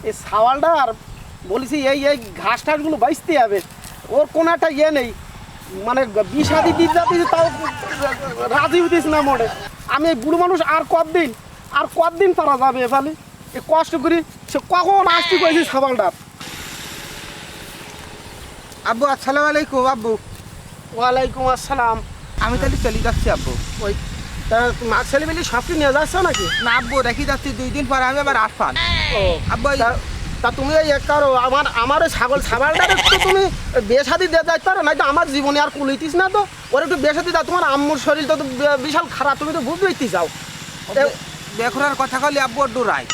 এই সাওয়ালটা আর বলেছি এই এই ঘাস টাসগুলো বাইসতে হবে, ওর কোনো একটা ইয়ে নেই, মানে বিষাদি দিতে যাচ্ছি তাও রাজি হইতিস না মোড়ে। আমি এই বুড়ো মানুষ আর কতদিন পারা যাবে এফালি এ কষ্ট করি, সে কখন আসতে কয়েছি সাওয়ালটা। আব্বু আসসালামু আলাইকুম। আব্বু ওয়ালাইকুম আসসালাম। আমি তাহলে চলে যাচ্ছি আব্বু। ওই তা মা ছেলে মেলে সবটি নিয়ে যাচ্ছ নাকি? না আব্বু রেখে যাচ্ছি, 2 দিন পরে আমি আবার আসবান। ও আব্বু তা তুমি এই এক কারো আমার ওই ছাগলটা একটু তুমি বেসাদি দিয়ে যাইতে পারো, নাই তো আমার জীবনে আর কুলিতিস না, তো ওর একটু বেসাদি দাও। তোমার আম্মুর শরীর তো বিশাল খারাপ, তুমি তো বুঝতেই চাও। বেখরার কথা কলি আব্বু ডুরাই।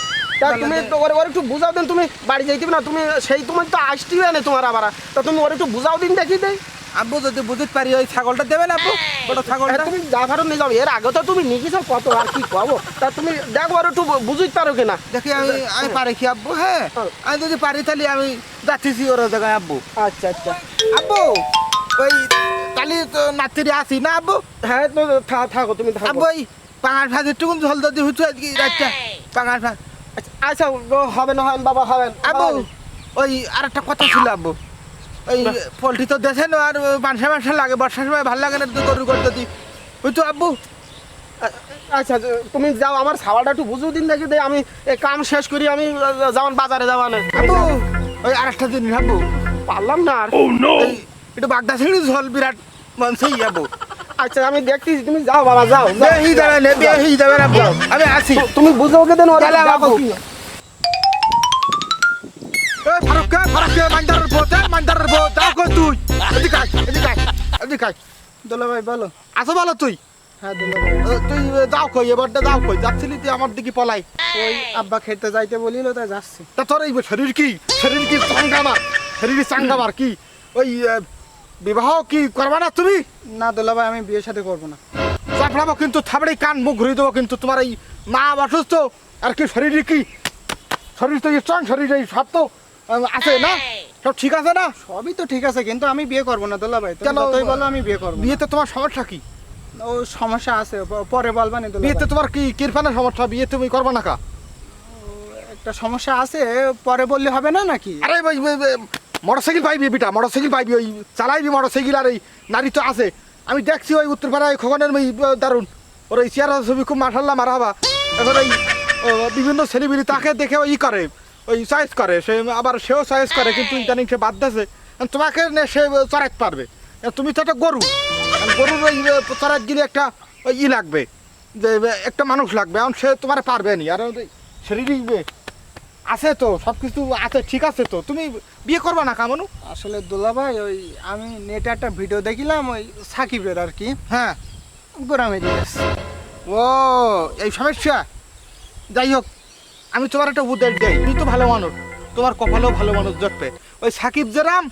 তা তুমি ওর একটু বুঝাও দিন, তুমি বাড়ি যাইতে না, তুমি সেই তোমার তো আসতেই হয় না তোমার আবার, তা তুমি ওর একটু বুঝাও দিন দেখি দেই। আব্বু যদি বুঝতে পারি ওই ছাগলটা দেবেন আব্বু, বড় ছাগলটা। তুমি যা ভালো নিয়ে যাও, এর আগে তো তুমি নিয়ে গেছো কত, আর কি পাবো। তা তুমি দেখো আর একটু বুঝতে পারো কিনা দেখি আমি পারি কি আব্বু? হ্যাঁ আমি যদি পারি তাহলে আমি যাচ্ছি ওর জায়গায় আব্বু। আচ্ছা আচ্ছা আব্বু ওই তাহলে তো নাতিরে আসি না আব্বু? হ্যাঁ তো থাকো তুমি থাকো। আব্বু ওই পাঙাশ ভাত একটু ঝোল যদি হচ্ছে আজকে রাতটা পাঙাশ ভাত। আচ্ছা হবে না, হয় বাবা হবেন আব্বু ওই আর একটা কথা ছিল আব্বু, ওই পোলট্রি তো দেখেন আর মাংসা লাগে, বর্ষার সময় ভালো লাগে না গরু যদি ওই তো আব্বু। আচ্ছা তুমি যাও, আমার ছাওয়ালটা একটু বুঝিয়ে দিন দেখি দেয়, আমি এই কাম শেষ করি, আমি যাওয়ান বাজারে যাওয়ানে। আব্বু ওই আর একটা জিনিস আব্বু, পারলাম না আর। এই একটু বাগদা ছিঁড়ি ঝোল বিরাট মনসেই আব্বু। আচ্ছা আমি দেখতেছি, তুমি যাও বাবা যাও। বেহি যাবেন বেহি যাবেন আব্বু, আমি আসি। তুমি বুঝে ওকে দেন ওরা তাহলে যাবো বাবু। কি? ফারুককে মান্দারের বউ যাও কই তুই? এদিকে আয়, এদিকে আয়, এদিকে আয়। দোলা ভাই বলো। আসো বলো তুই। হ্যাঁ দোলা ভাই, তুই যাও কই, এবারটা যাও কই, যাচ্ছিলি তুই আমার দিকে পলাই। ওই আব্বা খেতে যাইতে বলিল তাই যাচ্ছি। তা তোর এই শরীর কি চাঙ্গামার, শরীর চাঙ্গামার কি ওই বিবাহ কি করবা না তুমি? না দোলা ভাই, আমি বিয়ের সাথে করবো না। চাপড়াবো কিন্তু, থাবড়ে কান মুখ ঘুরিয়ে দেবো কিন্তু। তোমার এই মা অসুস্থ আর কি শরীর কি, শরীর তো স্ট্রং, শরীর এই সব তো আছে না, সব ঠিক আছে না? সবই তো ঠিক আছে, কিন্তু আমি বিয়ে করবো না দোলা ভাই। কেন? তুই বলো আমি বিয়ে করবো। বিয়েতে তোমার সমস্যা কি? ও সমস্যা আছে, পরে বলবা না দোলা বিয়েতে ভাই। তোমার কি কিরফানের সমস্যা? বিয়ে তুমি করবা না কা? একটা সমস্যা আছে, পরে বললে হবে না নাকি? আরে মোটরসাইকেল পাইবি বিটা, মোটরসাইকেল পাইবি, ওই চালাইবি মোটরসাইকেল। আর এই নারী তো আছে, আমি দেখছি ওই উত্তরপাড়ায় খোকনের মেয়ে দারুণ, ওর এই চেয়ার ছবি খুব মাশাল্লাহ মারহাবা। এখন ওই বিভিন্ন সেলিব্রিটি তাকে দেখে ওই করে, ওই চয়েস করে, সে আবার সেও চয়েস করে, কিন্তু ইদানিং সে বাদ দিয়েছে। তোমাকে সে চড়াইতে পারবে, তুমি তো একটা গরু, গরুর ওই চড়াইতে গেলে একটা ওই লাগবে, যে একটা মানুষ লাগবে, এখন সে তোমার পারবে নি। আর শরীরই আছে তো, সব কিছু আছে, ঠিক আছে তো, তুমি বিয়ে করবা না কামনু? আসলে দোলা ভাই, ওই আমি নেটে একটা ভিডিও দেখিলাম ওই সাকিবের আর কি, হ্যাঁ। গোরামে দিয়েছে। ও এই সমস্যা। যাই হোক, আমি তোমার একটা উপদেশ দেই, তুমি তো ভালো মানুষ, তোমার কপালেও ভালো মানুষ জটবে। ওই সাকিব যে রাম,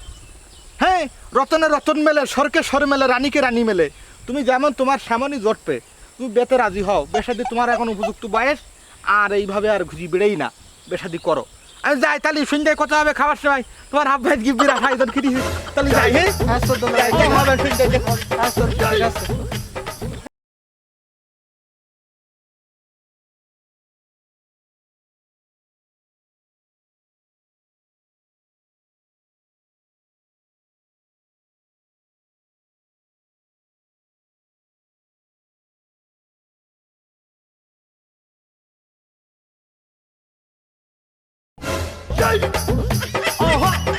হ্যাঁ, রতনে রতন মেলে, স্বরকে স্বর মেলে, রানীকে রানী মেলে, তুমি যেমন তোমার সেমনই জটবে। তুমি বেতে রাজি হও, বেশাদি তোমার এখন উপযুক্ত বয়স, আর এইভাবে আর ঘুরি বেড়েই না, বেশাদি করো। আমি যাই তাহলে, সন্ধ্যায় কথা হবে খাবার সময়, তোমার হাফ ভাই গিফট দিরা খাইজন খেতে, তাহলে যাই। হ্যাঁ হ্যাঁ তো দোলা ভাই, দেখা হবে সন্ধ্যায়, দেখো। হ্যাঁ তো ঠিক আছে। Oha!